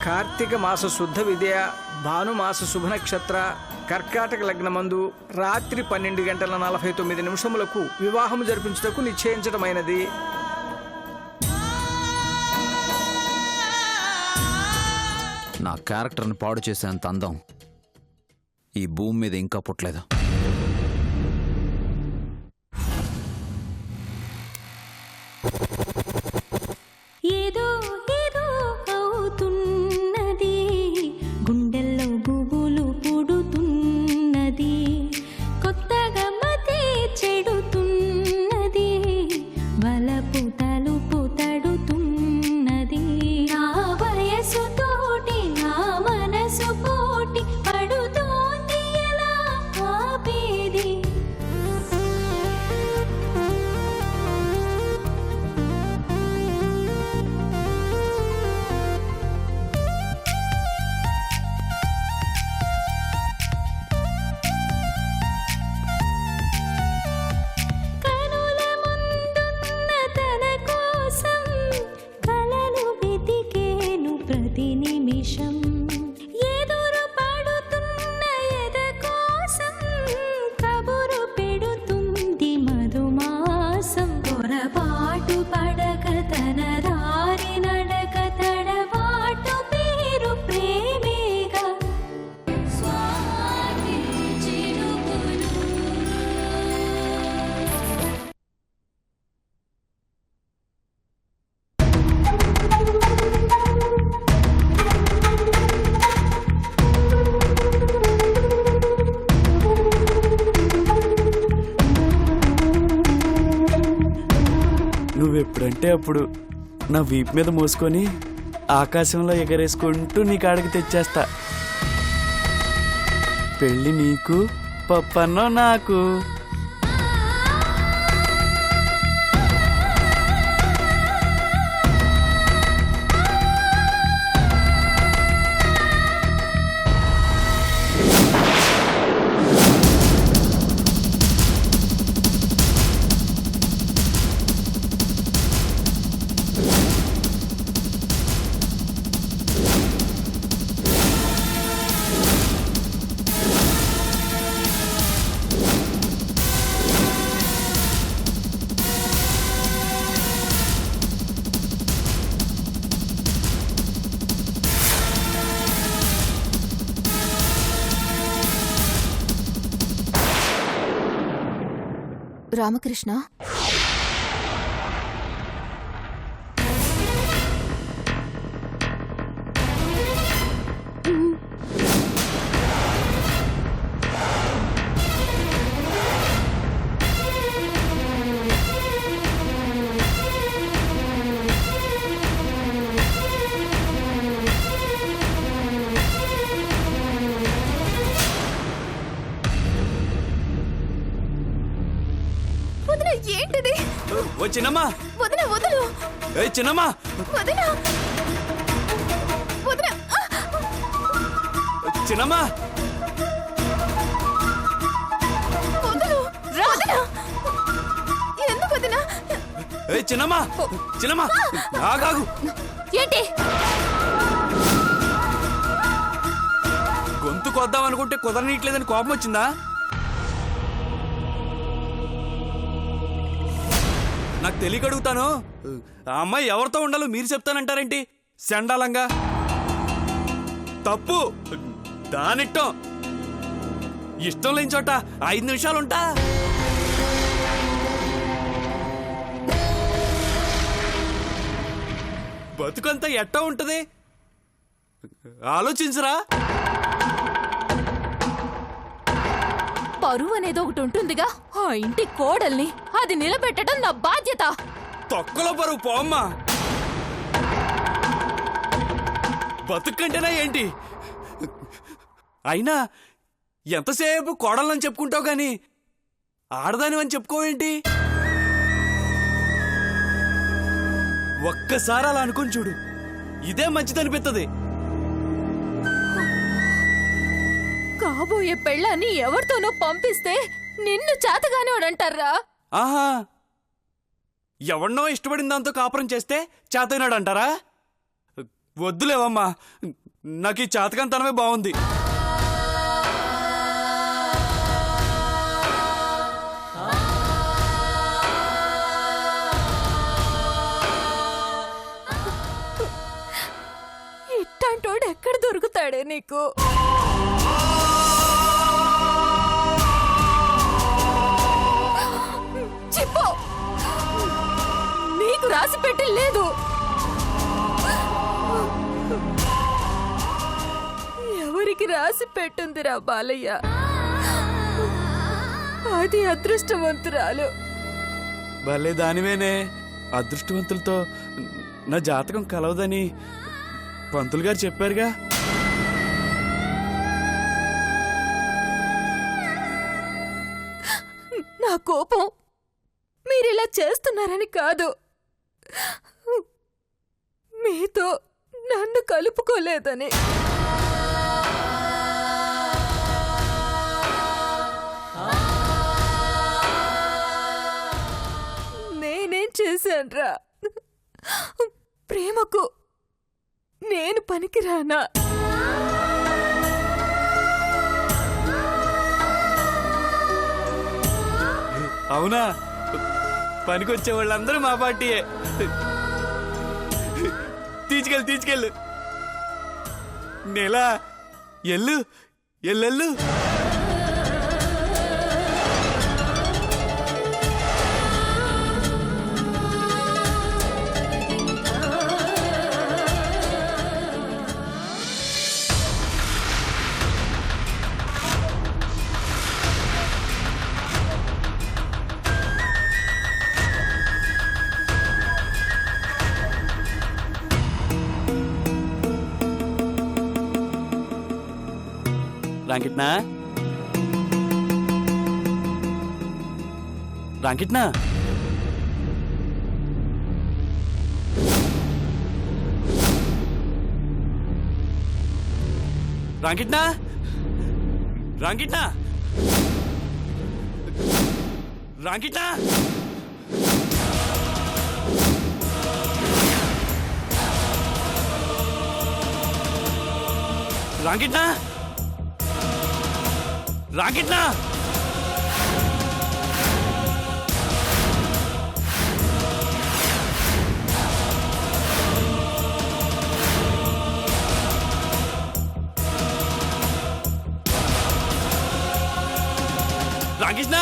కార్తీక మాస శుద్ధ విద్య భానుమాస శుభనక్షత్ర కర్కాటక లగ్నమందు రాత్రి 12:49 వివాహము జరిపించుటకు నిశ్చయించడమైనది. నా క్యారెక్టర్ని పాడు చేసేంత అందం ఈ భూమి మీద ఇంకా పుట్టలేదు. ఏదో ఏదో అవుతున్నది, గుండెల్లో గుబులు పుడుతున్నది, కొత్తగా మతే చెడుతున్నది, వలపు తలుపు తడుతున్నది. నా వయసు తోటి నా మనసు పోటి పడుతోంది, ఎలా ఆపేది? కనుల ముందున్న తన కోసం కలలు వెతికేను ప్రతి నిమిషం, ఎదురు పడుతున్న ఎద కోసం కబురు పెడుతుంది మధుమాసం. పొరపాటు పడక తన దారి నడక తడబాటు పేరు ప్రేమేగా. స్వాతి చిరుకులు నువ్వెప్పుడంటే అప్పుడు నా వీపు మీద మోసుకొని ఆకాశంలో ఎగరేసుకుంటూ నీ కాడికి తెచ్చేస్తా. పెళ్ళి నీకు, పప్పన్నో నాకు. రామకృష్ణ, ఏంటిది? ఓ చిన్నమ్మా, వదిన వదులు, ఏ చిన్నమ్మా, వదిన వదిన, చిన్నమ్మా, వదులు, వదిన, ఎందుకు వదిన? ఏ చిన్నమ్మా, చిన్నమ్మా, ఆగాగు. ఏంటి? గొంతు కొద్దాం అనుకుంటే కుదరనీయట్లేదని కోపం వచ్చిందా? నాకు తెలియక అడుగుతాను, ఆ అమ్మాయి ఎవరితో ఉండాలో మీరు చెప్తానంటారేంటి? సెండాలంగా తప్పు. దానిట్టం ఇష్టం లేని చోట 5 నిమిషాలు ఉంటా. బతుకంతా ఎట్టా ఉంటది ఆలోచించరా? పరువు అనేది ఒకటి ఉంటుందిగా, ఆ ఇంటి కోడల్ని అది నిలబెట్టడం నా బాధ్యత. తొక్కలో బరువు పోమ్మా. బతుకంటేనా ఏంటి? అయినా ఎంతసేపు కోడలని చెప్పుకుంటావు గాని ఆడదానివని చెప్పుకోవేంటి? ఒక్కసారి అలా అనుకుని చూడు, ఇదే మంచిదనిపిస్తుంది. కాబోయే పెళ్ళాన్ని ఎవరితోనో పంపిస్తే నిన్ను చేతగానేవాడంటారా? ఆహా, ఎవన్నో ఇష్టపడిన దాంతో కాపురం చేస్తే చేతనాడు అంటారా? వద్దులేవమ్మా, నాకు ఈ చాతకంతనమే బాగుంది. ఇట్టాంటోడు ఎక్కడ దొరుకుతాడే నీకు? చెప్పు, నీకు రాసి పెట్టి లేదు. ఎవరికి రాసి పెట్టుందిరా బాలయ్య? అది అదృష్టవంతురాలు. భలే దానివేనే, అదృష్టవంతులతో నా జాతకం కలవదని పంతులు గారు చెప్పారుగా. నా కోపం మీరిలా చేస్తున్నారని కాదు, మీతో నన్ను కలుపుకోలేదని. నేనేం చేశాన్రా? ప్రేమకు నేను పనికిరానా? అవునా, పనికొచ్చే వాళ్ళందరూ మా పార్టీయే. తీసుకెళ్ళు. నెలా ఎల్లు. రాంకిట్నా రాంకిట్నా రాంకిట్నా రాంకిట్నా రాంకిట్నా రాంకిట్నా రాంకిట్నా రాంకిట్నా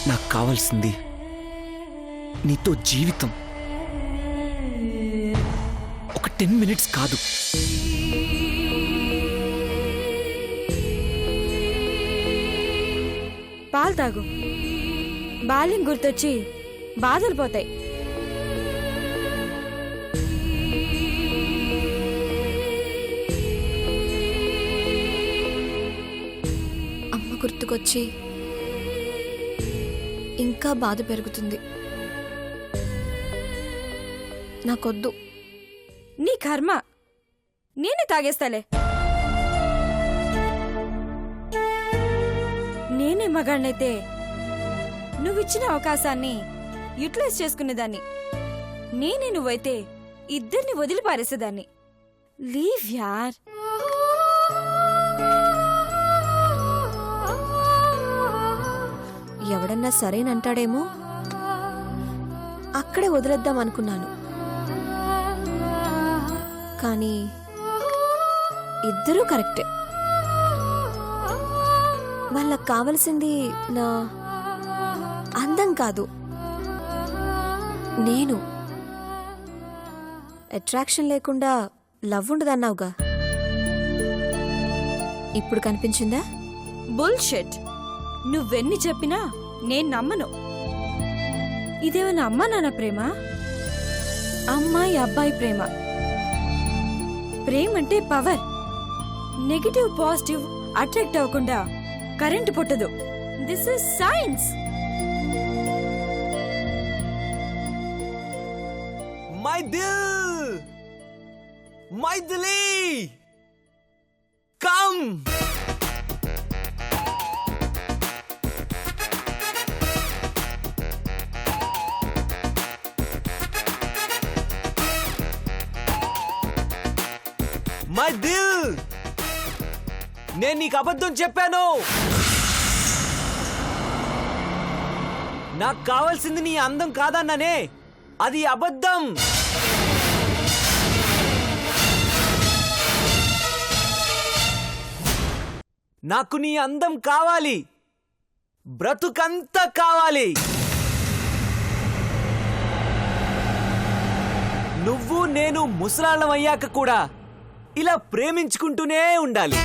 నాకు కావాల్సింది నీతో జీవితం, ఒక 10 మినిట్స్ కాదు. పాలు తాగు, బాల్యం గుర్తొచ్చి బాధలు పోతాయి. అమ్మ గుర్తుకొచ్చి ఇంకా బాధ పెరుగుతుంది. నాకొద్దు. నీ కర్మ, నేనే తాగేస్తాలే. నేనే మగాడినైతే నువ్విచ్చిన అవకాశాన్ని యూటిలైజ్ చేసుకునేదాన్ని. నేనే నువ్వైతే ఇద్దరిని వదిలిపారేసేదాన్ని. లీవ్ యార్. ఎవడన్నా సరేనంటాడేమో, అక్కడే వదిలేద్దాం అనుకున్నాను. కానీ ఇద్దరూ కరెక్టే. వాళ్ళకు కావలసింది నా అందం కాదు, నేను. అట్రాక్షన్ లేకుండా లవ్ ఉండదన్నావుగా, ఇప్పుడు కనిపించిందా? బుల్షిట్. నువ్వెన్ని చెప్పినా నేను నమ్మను. ఇదేమన్నా అమ్మా నాన్న ప్రేమ? అమ్మాయి అబ్బాయి ప్రేమ. ప్రేమంటే పవర్. నెగటివ్ పాజిటివ్ అట్రాక్ట్ అవ్వకుండా కరెంటు పుట్టదు. This is science. మై దిల్ మైథిలి కమ్ మై దిల్ నేను నీకు అబద్ధం చెప్పాను. నాకు కావాల్సింది నీ అందం కాదన్నానే, అది అబద్ధం. నాకు నీ అందం కావాలి, బ్రతుకంతా కావాలి. నువ్వు నేను ముసలాళ్ళం అయ్యాక కూడా ఇలా ప్రేమించుకుంటూనే ఉండాలి.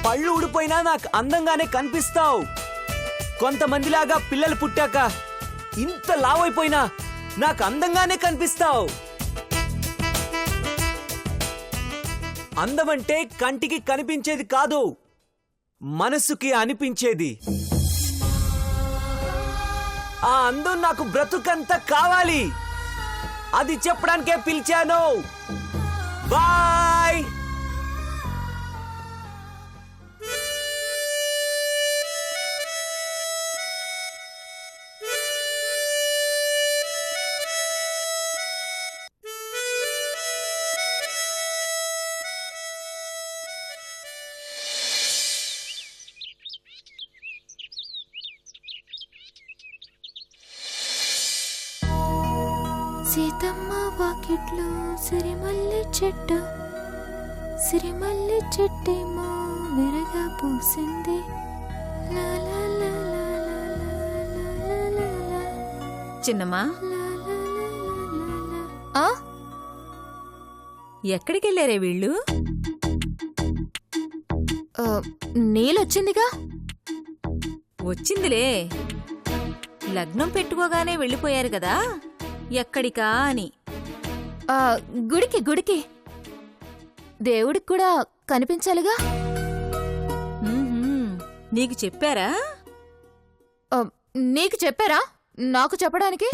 పళ్ళు ఊడిపోయినా నాకు అందంగానే కనిపిస్తావు. కొంతమందిలాగా పిల్లలు పుట్టాక ఇంత లావైపోయినా నాకు అందంగానే కనిపిస్తావు. అందమంటే కంటికి కనిపించేది కాదు, మనసుకి అనిపించేది. ఆ అందం నాకు బ్రతుకంతా కావాలి. అది చెప్పడానికే పిలిచాను. బాయ్. సీతమ్మ వాకిట్లో సిరిమల్లె చెట్టు, సిరిమల్లె చెట్టేమో విరగా పూసింది. లా లా లా లా లా లా లా లా. చిన్నమ్మా, లా లా లా లా లా. ఆ? ఎక్కడికి వెళ్ళారే వీళ్ళు? నీళ్ళొచ్చిందిగా. వచ్చిందిలే, లగ్నం పెట్టుకోగానే వెళ్ళిపోయారు కదా, ఎక్కడికా అని. గుడికి దేవుడికి కూడా కనిపించాలిగా. నీకు చెప్పారా? నీకు చెప్పారా నాకు చెప్పడానికి?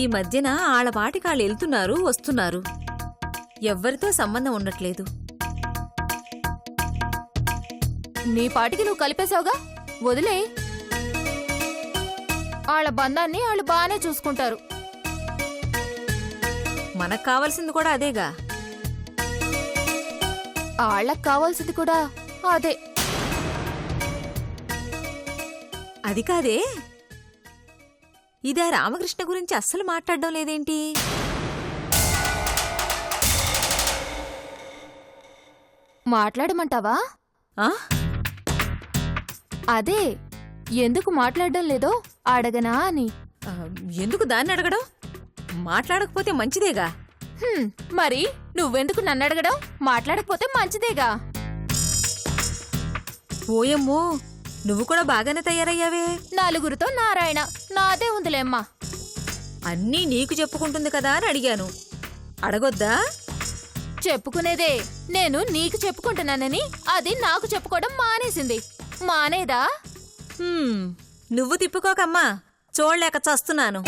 ఈ మధ్యన ఆళ్ళపాటికి వాళ్ళు వెళ్తున్నారు వస్తున్నారు, ఎవ్వరితో సంబంధం ఉండట్లేదు. నీ పాటికి నువ్వు కలిపేశావుగా, వదిలే. వాళ్ళ బంధాన్ని వాళ్ళు బాగానే చూసుకుంటారు. మనకు కావాల్సింది కూడా అదేగా. వాళ్ళకు కావాల్సింది కూడా అదే. అది కాదే, ఇదా రామకృష్ణ గురించి అస్సలు మాట్లాడడం లేదేంటి? మాట్లాడమంటావా? అదే, ఎందుకు మాట్లాడడం లేదో అడగనా అని. ఎందుకు దాన్ని అడగడం? మాట్లాడకపోతే మంచిదేగా. మరి నువ్వెందుకు నన్ను అడగడం? మాట్లాడకపోతే మంచిదేగా. ఓయమ్మో, నువ్వు కూడా బాగానే తయారయ్యావే. నలుగురితో నారాయణ, నాదే ఉందిలేమ్మా. అన్నీ నీకు చెప్పుకుంటుంది కదా అని అడిగాను. అడగొద్దా? చెప్పుకునేదే. నేను నీకు చెప్పుకుంటున్నానని అది నాకు చెప్పుకోవడం మానేసింది. మానేదా? నువ్వు తిప్పుకోకమ్మా, చూడలేక చస్తున్నాను.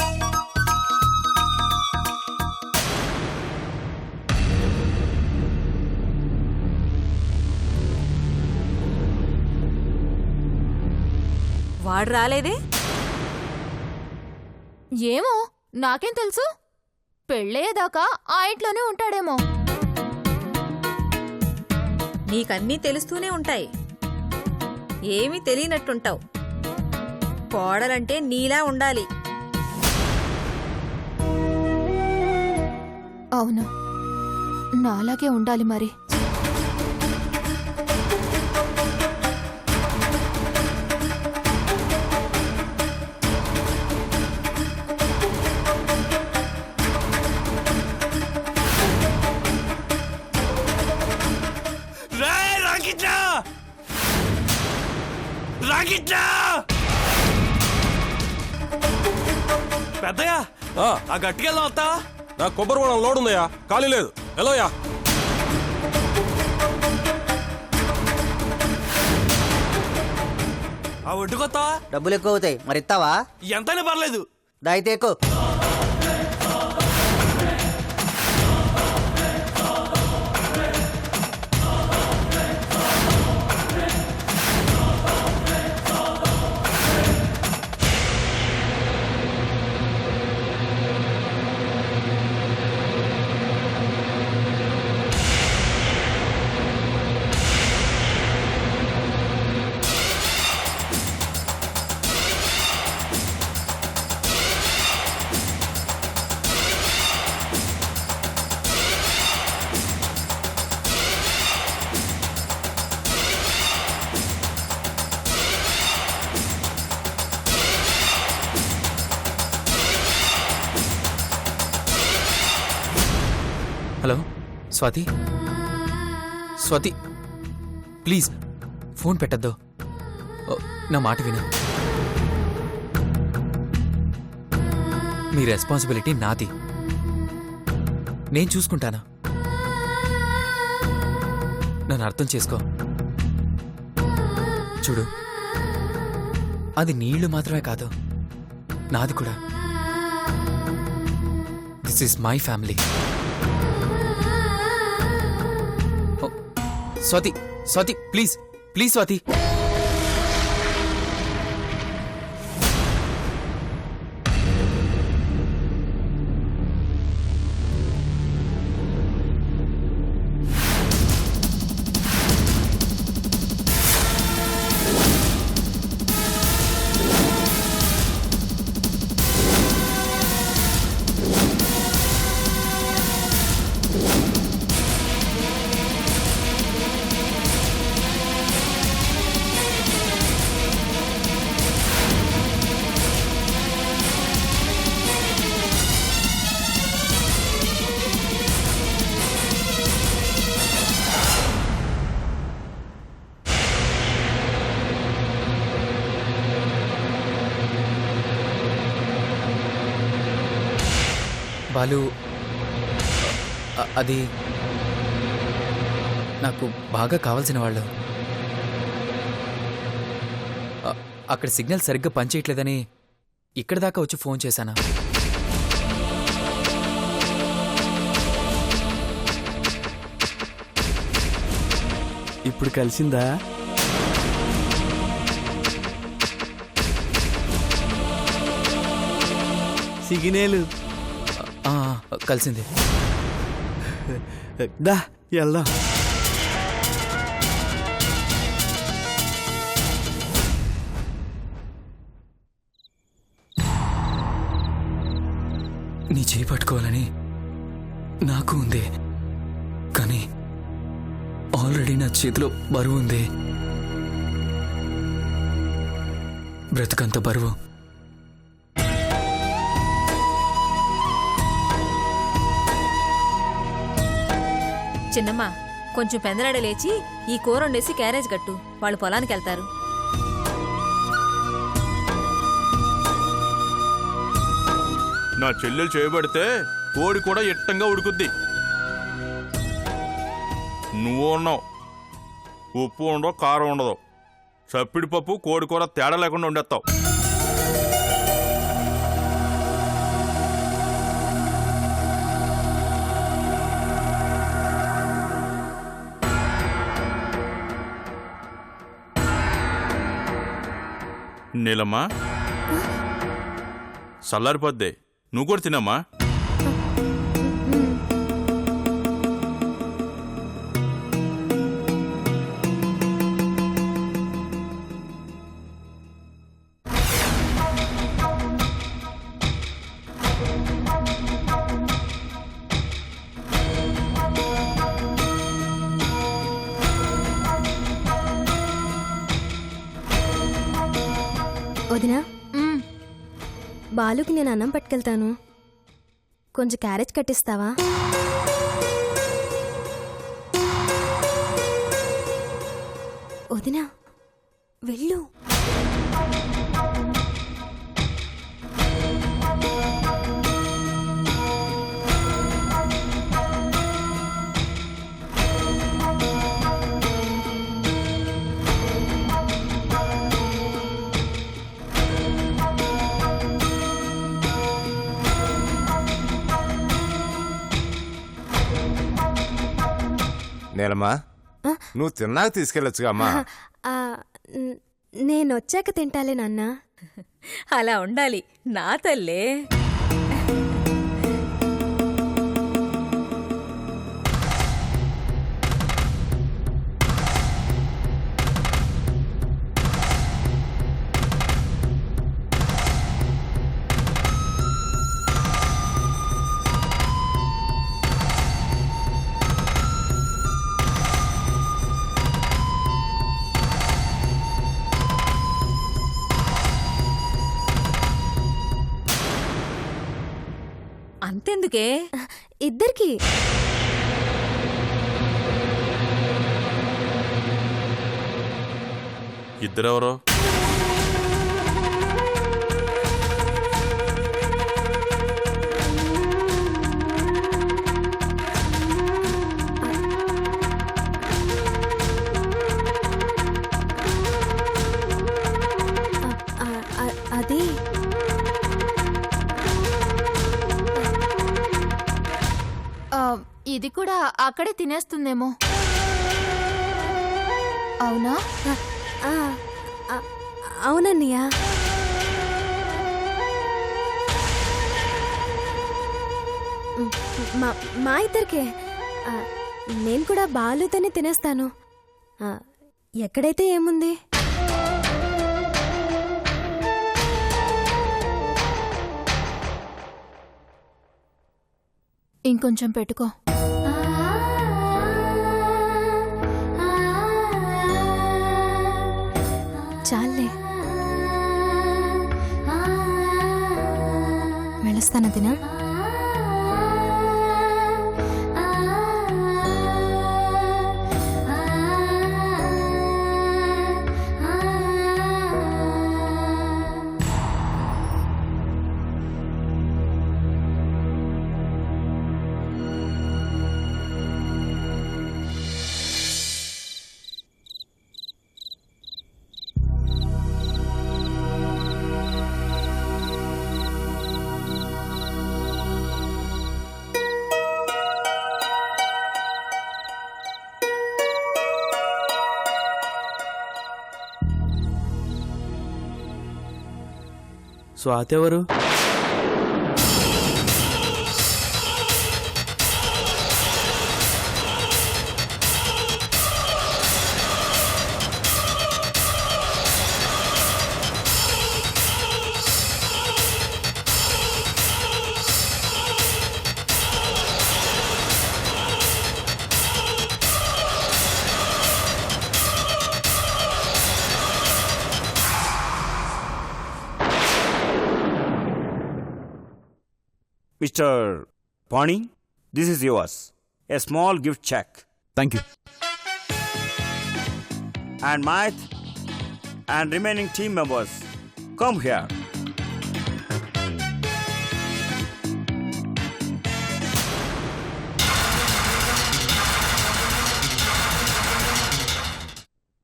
వాడు రాలేదే? ఏమో, నాకేం తెలుసు. పెళ్ళయ్యేదాకా ఆ ఇంట్లోనే ఉంటాడేమో. నీకన్నీ తెలుస్తూనే ఉంటాయి, ఏమీ తెలియనట్టుంటావు. కోడలంటే నీలా ఉండాలి. అవును, నాలాగే ఉండాలి మరి. పెద్దయ్యా, ఆ గట్టిగా వస్తా. నా కొబ్బరి బోనం లోడ్ ఉందయ్యా, ఖాళీ లేదు. ఎలోయా. ఆ ఒడ్డుకొత్తా డబ్బులు ఎక్కువ అవుతాయి, మరి ఇస్తావా? ఎంతైనా పర్లేదు. దయతే ఎక్కువ. Hello Swathi, Swathi please phone పెట్టద్దు. నా మాట విను. మీ రెస్పాన్సిబిలిటీ నాది, నేను చూసుకుంటాను. నన్ను అర్థం చేసుకో. చూడు, అది నీళ్లు మాత్రమే కాదు, నాది కూడా. This is my family. Swathi, Swathi please, please Swathi. Balu, అది నాకు బాగా కావాల్సిన వాళ్ళు. అక్కడ సిగ్నల్ సరిగ్గా పనిచేయట్లేదని ఇక్కడి దాకా వచ్చి ఫోన్ చేశానా? ఇప్పుడు కలిసిందా? సిగ్నేలు కలిసింది. దా వెళ్దాం. నీ చేయి పట్టుకోవాలని నాకు ఉంది, కానీ ఆల్రెడీ నా చేతిలో బరువు ఉంది. బ్రతుకంత బరువు. చిన్నమ్మ, కొంచెం పెందలాడ లేచి ఈ కూర వండేసి క్యారేజ్ కట్టు, వాళ్ళు పొలానికి వెళ్తారు. నా చెల్లెలు చేయబడితే కోడి కూడా ఇట్టంగా ఉడుకుద్ది. నువ్వు ఉన్నావు, ఉప్పు ఉండవు, కారం ఉండదు. చప్పిడి పప్పు కోడి కూర తేడా లేకుండా వండేస్తావు. నీలమ్మా, చల్లారిపోద్ది, నువ్వు కూడా తినమ్మా. వదినా, బాలుకి నేను అన్నం పట్టుకెళ్తాను, కొంచెం క్యారేజ్ కట్టిస్తావా? వదినా వెళ్ళు. నీలమ్మా నువ్వు తిన్నాక తీసుకెళ్ళొచ్చుగా అమ్మా. నేను వచ్చాక తింటాలే నాన్న. అలా ఉండాలి నా తల్లే. అంతెందుకే, ఇద్దరికి. ఇద్దరెవరో? అది ఇది కూడా అక్కడే తినేస్తుందేమో. అవునా? అవునన్నయ్య. మా ఇద్దరికే. నేను కూడా బాలుతోనే తినేస్తాను. ఎక్కడైతే ఏముంది. ఇంకొంచెం పెట్టుకో. చాలే, వెళ్ళొస్తాను తినా. స్వాతి ఎవరు? Mr. Pawni, this is yours. A small gift check. Thank you. And Math and remaining team members, come here.